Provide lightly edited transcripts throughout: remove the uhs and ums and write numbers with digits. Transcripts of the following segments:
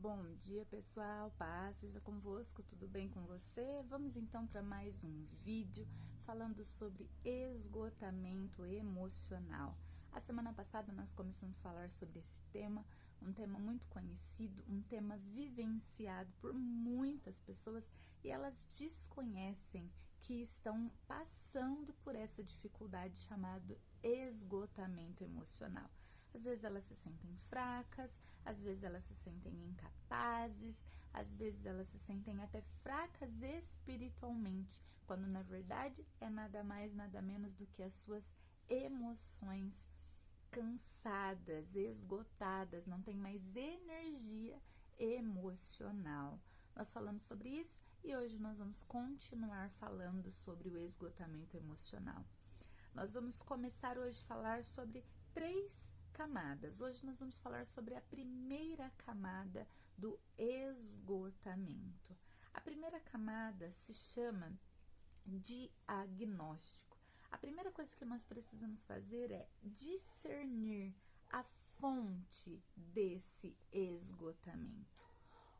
Bom dia, pessoal, paz seja convosco, tudo bem com você? Vamos então para mais um vídeo falando sobre esgotamento emocional. A semana passada nós começamos a falar sobre esse tema, um tema muito conhecido, um tema vivenciado por muitas pessoas e elas desconhecem que estão passando por essa dificuldade chamada esgotamento emocional. Às vezes elas se sentem fracas, às vezes elas se sentem incapazes, às vezes elas se sentem até fracas espiritualmente, quando na verdade é nada mais, nada menos do que as suas emoções cansadas, esgotadas, não tem mais energia emocional. Nós falamos sobre isso e hoje nós vamos continuar falando sobre o esgotamento emocional. Nós vamos começar hoje a falar sobre 3 camadas. Hoje nós vamos falar sobre a primeira camada do esgotamento. A primeira camada se chama diagnóstico. A primeira coisa que nós precisamos fazer é discernir a fonte desse esgotamento.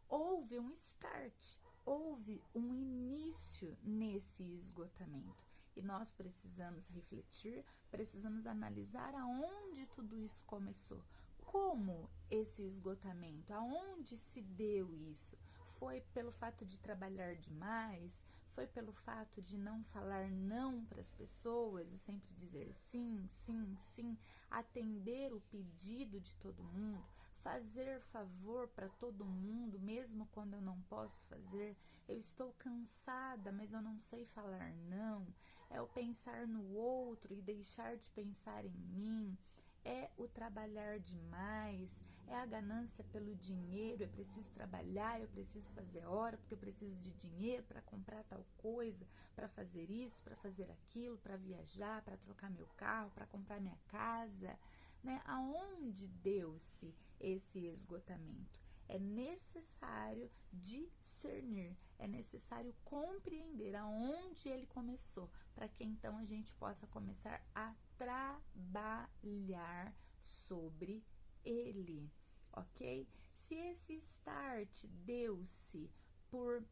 Houve um start, houve um início nesse esgotamento. E nós precisamos refletir, precisamos analisar aonde tudo isso começou. Como esse esgotamento, aonde se deu isso? Foi pelo fato de trabalhar demais? Foi pelo fato de não falar não para as pessoas e sempre dizer sim, sim, sim, atender o pedido de todo mundo, fazer favor para todo mundo, mesmo quando eu não posso fazer? Eu estou cansada, mas eu não sei falar não. É o pensar no outro e deixar de pensar em mim. É o trabalhar demais, é a ganância pelo dinheiro, eu preciso trabalhar, eu preciso fazer hora, porque eu preciso de dinheiro para comprar tal coisa, para fazer isso, para fazer aquilo, para viajar, para trocar meu carro, para comprar minha casa, né? Aonde deu-se esse esgotamento? É necessário discernir, é necessário compreender aonde ele começou, para que então a gente possa começar a trabalhar sobre ele, ok? Se esse start deu-se por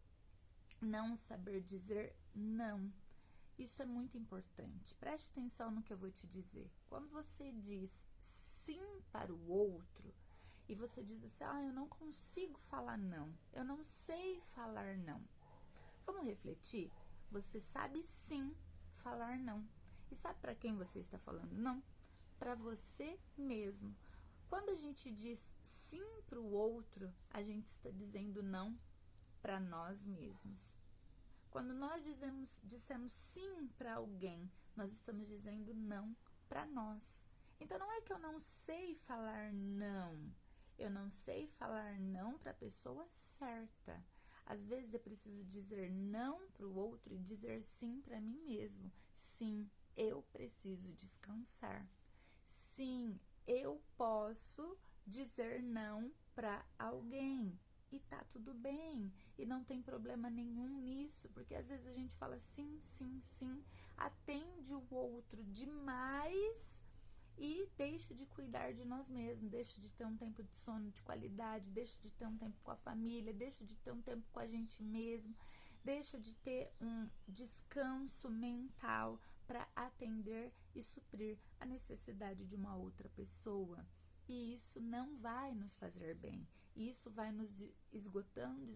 não saber dizer não, isso é muito importante. Preste atenção no que eu vou te dizer. Quando você diz sim para o outro e você diz assim, eu não consigo falar não, eu não sei falar não. Vamos refletir? Você sabe sim falar não. E sabe para quem você está falando não? Para você mesmo. Quando a gente diz sim para o outro, a gente está dizendo não para nós mesmos. Quando nós dissemos sim para alguém, nós estamos dizendo não para nós. Então não é que eu não sei falar não. Eu não sei falar não para a pessoa certa. Às vezes eu preciso dizer não para o outro e dizer sim para mim mesmo. Sim, eu preciso descansar. Sim, eu posso dizer não para alguém. E tá tudo bem, e não tem problema nenhum nisso, porque às vezes a gente fala sim, sim, sim, atende o outro demais e deixa de cuidar de nós mesmos, deixa de ter um tempo de sono de qualidade, deixa de ter um tempo com a família, deixa de ter um tempo com a gente mesmo, deixa de ter um descanso mental para atender e suprir a necessidade de uma outra pessoa. E isso não vai nos fazer bem. Isso vai nos esgotando,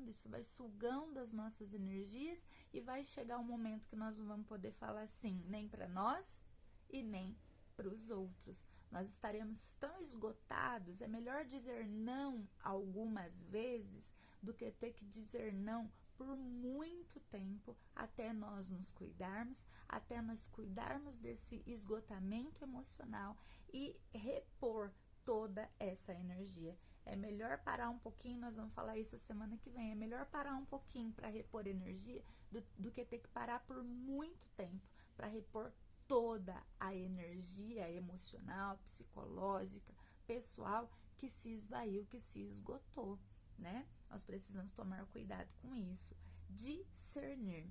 isso vai sugando as nossas energias e vai chegar um momento que nós não vamos poder falar sim, nem para nós e nem para os outros. Nós estaremos tão esgotados, é melhor dizer não algumas vezes do que ter que dizer não por muito tempo até nós nos cuidarmos, até nós cuidarmos desse esgotamento emocional e repor toda essa energia. É melhor parar um pouquinho, nós vamos falar isso a semana que vem, é melhor parar um pouquinho para repor energia do que ter que parar por muito tempo para repor toda a energia emocional, psicológica, pessoal que se esvaiu, que se esgotou, né? Nós precisamos tomar cuidado com isso. Discernir.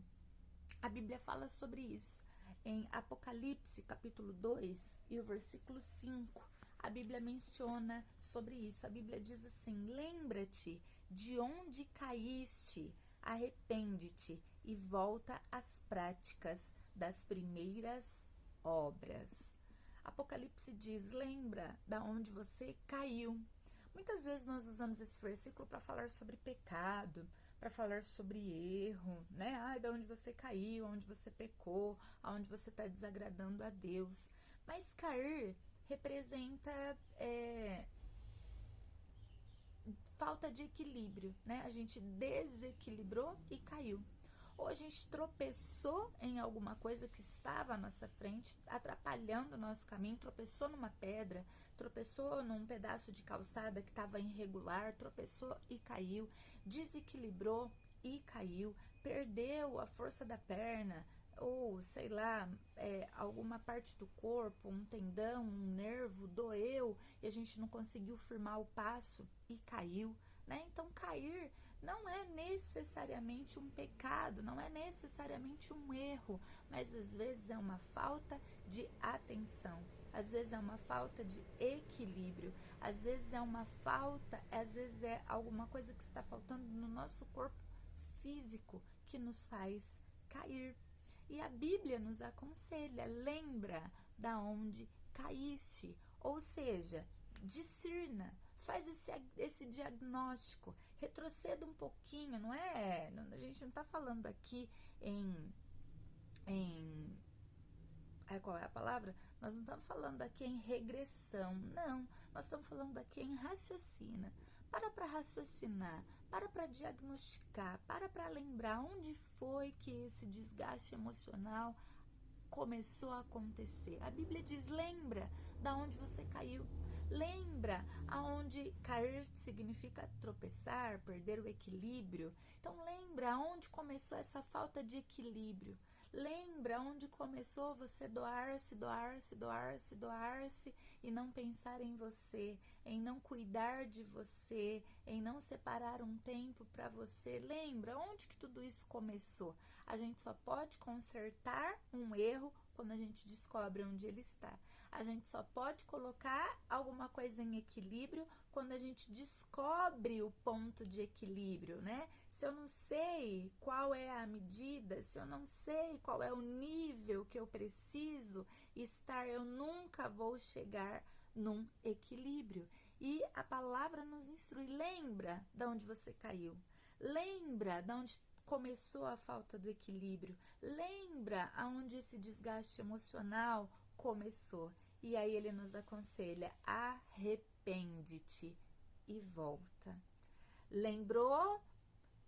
A Bíblia fala sobre isso. Em Apocalipse, capítulo 2 e o versículo 5, A Bíblia menciona sobre isso. A Bíblia diz assim: lembra-te de onde caíste, arrepende-te e volta às práticas das primeiras obras. Apocalipse diz: lembra da onde você caiu. Muitas vezes nós usamos esse versículo para falar sobre pecado, para falar sobre erro, né? Da onde você caiu, onde você pecou, aonde você está desagradando a Deus. Mas cair representa falta de equilíbrio, né? A gente desequilibrou e caiu. Ou a gente tropeçou em alguma coisa que estava à nossa frente, atrapalhando o nosso caminho, tropeçou numa pedra, tropeçou num pedaço de calçada que estava irregular, tropeçou e caiu, desequilibrou e caiu, perdeu a força da perna, ou sei lá, alguma parte do corpo, um tendão, um nervo, doeu e a gente não conseguiu firmar o passo e caiu, né? Então, cair não é necessariamente um pecado, não é necessariamente um erro, mas às vezes é uma falta de atenção, às vezes é uma falta de equilíbrio, às vezes é uma falta, às vezes é alguma coisa que está faltando no nosso corpo físico que nos faz cair. E a Bíblia nos aconselha: lembra da onde caíste, ou seja, discirna, faz esse diagnóstico, retroceda um pouquinho, não é? A gente não está falando aqui em qual é a palavra? Nós não estamos falando aqui em regressão, não. Nós estamos falando aqui em raciocina. Para raciocinar, para diagnosticar, para lembrar onde foi que esse desgaste emocional começou a acontecer. A Bíblia diz: lembra da onde você caiu. Lembra aonde cair significa tropeçar, perder o equilíbrio. Então lembra aonde começou essa falta de equilíbrio. Lembra onde começou você doar-se e não pensar em você, em não cuidar de você, em não separar um tempo para você. Lembra onde que tudo isso começou? A gente só pode consertar um erro quando a gente descobre onde ele está. A gente só pode colocar alguma coisa em equilíbrio quando a gente descobre o ponto de equilíbrio, né? Se eu não sei qual é a medida, se eu não sei qual é o nível que eu preciso estar, eu nunca vou chegar num equilíbrio. E a palavra nos instrui: lembra de onde você caiu, lembra de onde começou a falta do equilíbrio, lembra aonde esse desgaste emocional começou. E aí ele nos aconselha: arrepende-te e volta. Lembrou?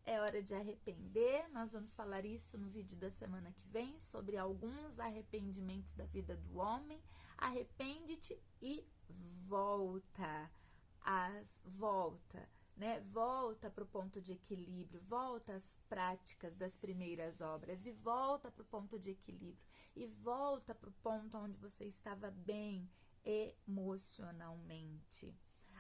É hora de arrepender. Nós vamos falar isso no vídeo da semana que vem, sobre alguns arrependimentos da vida do homem. Arrepende-te e volta. Né? Volta para o ponto de equilíbrio, volta às práticas das primeiras obras e volta para o ponto de equilíbrio e volta para o ponto onde você estava bem emocionalmente.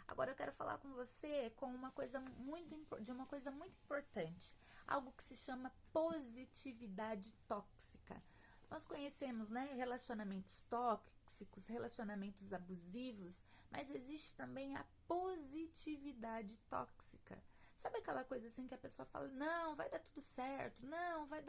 Agora eu quero falar com você de uma coisa muito importante, algo que se chama positividade tóxica. Nós conhecemos, né, relacionamentos tóxicos, relacionamentos abusivos, mas existe também a positividade tóxica. Sabe aquela coisa assim que a pessoa fala: não, vai dar tudo certo, não, vai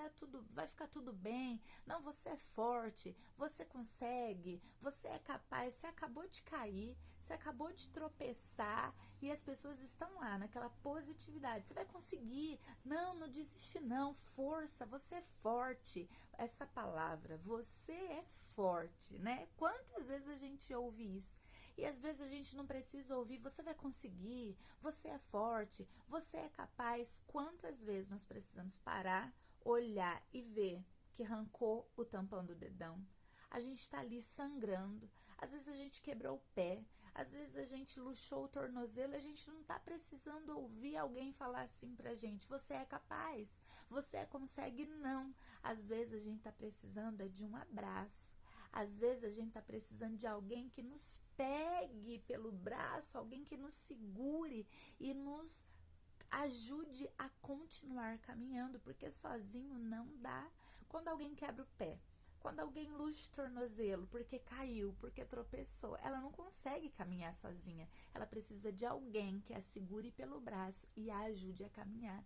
ficar tudo bem, não, você é forte, você consegue, você é capaz, você acabou de cair, você acabou de tropeçar e as pessoas estão lá naquela positividade: você vai conseguir, não desiste não, força, você é forte. Essa palavra, você é forte, né? Quantas vezes a gente ouve isso? E às vezes a gente não precisa ouvir: você vai conseguir, você é forte, você é capaz. Quantas vezes nós precisamos parar, olhar e ver que arrancou o tampão do dedão? A gente está ali sangrando, às vezes a gente quebrou o pé, às vezes a gente luxou o tornozelo, a gente não está precisando ouvir alguém falar assim pra gente: você é capaz, você consegue. Não, às vezes a gente está precisando de um abraço. Às vezes a gente está precisando de alguém que nos pegue pelo braço, alguém que nos segure e nos ajude a continuar caminhando, porque sozinho não dá. Quando alguém quebra o pé, Quando alguém luxa o tornozelo porque caiu, porque tropeçou, ela não consegue caminhar sozinha. Ela precisa de alguém que a segure pelo braço e a ajude a caminhar.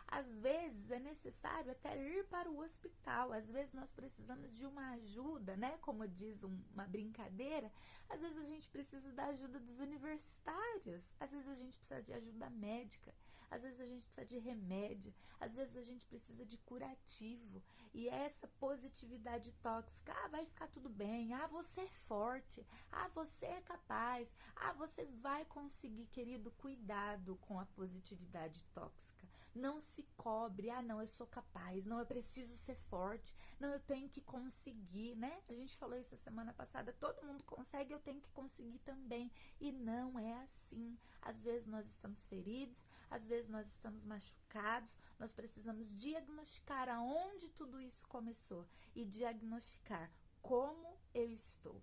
Às vezes é necessário até ir para o hospital, às vezes nós precisamos de uma ajuda, né? Como diz uma brincadeira, às vezes a gente precisa da ajuda dos universitários, às vezes a gente precisa de ajuda médica, às vezes a gente precisa de remédio, às vezes a gente precisa de curativo. E essa positividade tóxica, vai ficar tudo bem, você é forte, você é capaz, você vai conseguir, querido, cuidado com a positividade tóxica. Não se cobre, não, eu sou capaz, não, eu preciso ser forte, não, eu tenho que conseguir, né? A gente falou isso a semana passada, todo mundo consegue, eu tenho que conseguir também. E não é assim. Às vezes nós estamos feridos, às vezes nós estamos machucados, nós precisamos diagnosticar aonde tudo isso começou e diagnosticar como eu estou.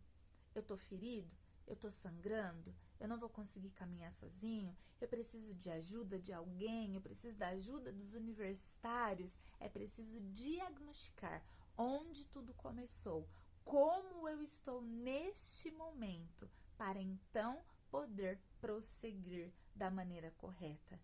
Eu tô ferido? Eu tô sangrando? Eu não vou conseguir caminhar sozinho? Eu preciso de ajuda de alguém? Eu preciso da ajuda dos universitários? É preciso diagnosticar onde tudo começou, como eu estou neste momento, para então poder prosseguir da maneira correta.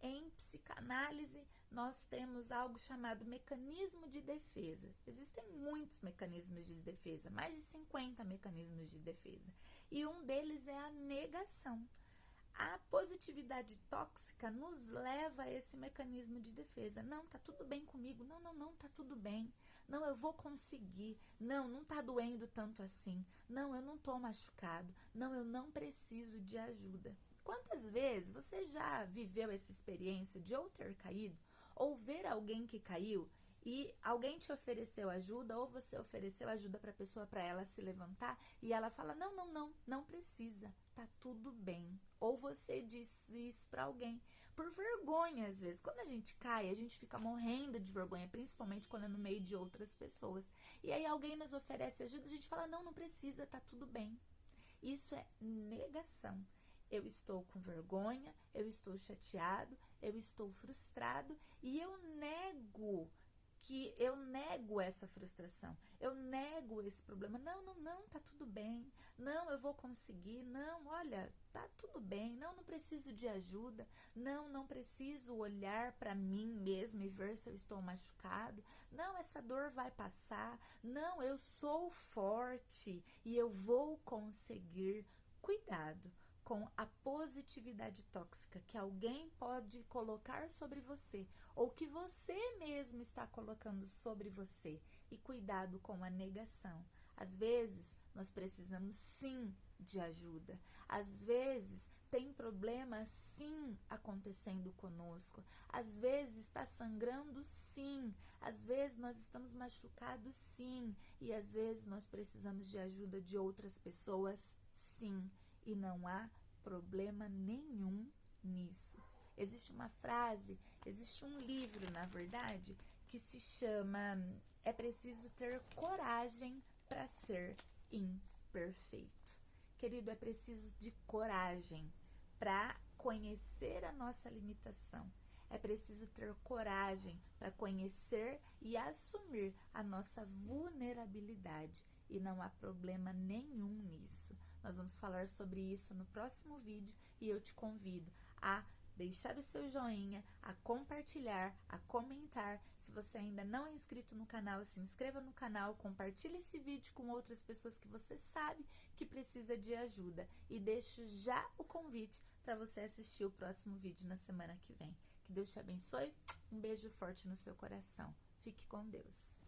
Em psicanálise, nós temos algo chamado mecanismo de defesa. Existem muitos mecanismos de defesa, mais de 50 mecanismos de defesa. E um deles é a negação. A positividade tóxica nos leva a esse mecanismo de defesa. Não, tá tudo bem comigo. Não, tá tudo bem. Não, eu vou conseguir. Não tá doendo tanto assim. Não, eu não tô machucado. Não, eu não preciso de ajuda. Quantas vezes você já viveu essa experiência de ou ter caído, ou ver alguém que caiu e alguém te ofereceu ajuda, ou você ofereceu ajuda para a pessoa, para ela se levantar, e ela fala, não precisa, tá tudo bem. Ou você disse isso para alguém, por vergonha às vezes. Quando a gente cai, a gente fica morrendo de vergonha, principalmente quando é no meio de outras pessoas. E aí alguém nos oferece ajuda, a gente fala, não precisa, tá tudo bem. Isso é negação. Eu estou com vergonha, eu estou chateado, eu estou frustrado e eu nego essa frustração, eu nego esse problema. Não, tá tudo bem, não, eu vou conseguir, não, olha, tá tudo bem, não preciso de ajuda, não preciso olhar para mim mesmo e ver se eu estou machucado, não, essa dor vai passar, não, eu sou forte e eu vou conseguir. Cuidado com a positividade tóxica que alguém pode colocar sobre você ou que você mesmo está colocando sobre você, e cuidado com a negação. Às vezes nós precisamos sim de ajuda, às vezes tem problema sim acontecendo conosco, às vezes está sangrando sim, às vezes nós estamos machucados sim, e às vezes nós precisamos de ajuda de outras pessoas sim. E não há problema nenhum nisso. Existe uma frase, existe um livro, na verdade, que se chama É Preciso Ter Coragem para Ser Imperfeito. Querido, é preciso de coragem para conhecer a nossa limitação. É preciso ter coragem para conhecer e assumir a nossa vulnerabilidade. E não há problema nenhum nisso. Nós vamos falar sobre isso no próximo vídeo e eu te convido a deixar o seu joinha, a compartilhar, a comentar. Se você ainda não é inscrito no canal, se inscreva no canal, compartilhe esse vídeo com outras pessoas que você sabe que precisa de ajuda. E deixo já o convite para você assistir o próximo vídeo na semana que vem. Que Deus te abençoe, um beijo forte no seu coração. Fique com Deus.